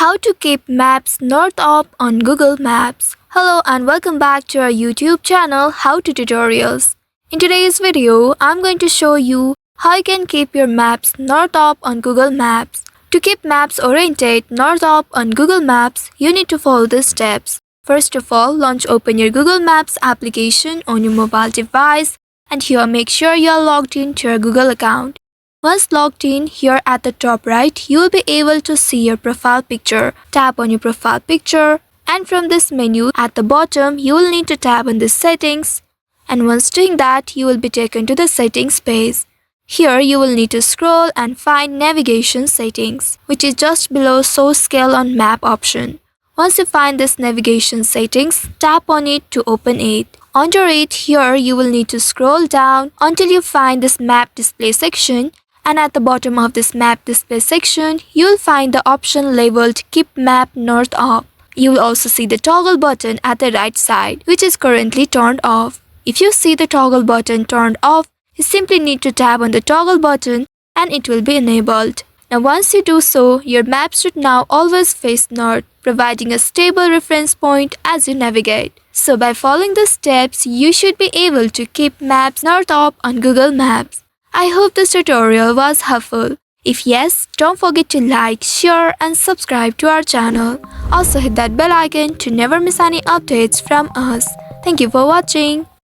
How to keep maps north of on Google Maps. Hello and welcome back to our YouTube channel How to Tutorials. In today's video, I'm going to show you how you can keep your maps north of on Google Maps. To keep maps oriented north of on Google Maps, you need to follow the steps. First of all, open your Google Maps application on your mobile device, and here make sure you are logged in to your Google account. Once logged in, here at the top right, you will be able to see your profile picture. Tap on your profile picture, and from this menu at the bottom, you will need to tap on the settings. And once doing that, you will be taken to the settings page. Here you will need to scroll and find navigation settings, which is just below show scale on map option. Once you find this navigation settings, tap on it to open it. Under it, here you will need to scroll down until you find this map display section. And at the bottom of this map display section, you will find the option labeled Keep Map North Of. You will also see the toggle button at the right side, which is currently turned off. If you see the toggle button turned off, you simply need to tap on the toggle button and it will be enabled. Now once you do so, your map should now always face north, providing a stable reference point as you navigate. So by following the steps, you should be able to keep maps north of on Google Maps. I hope this tutorial was helpful. If yes, don't forget to like, share and subscribe to our channel. Also hit that bell icon to never miss any updates from us. Thank you for watching.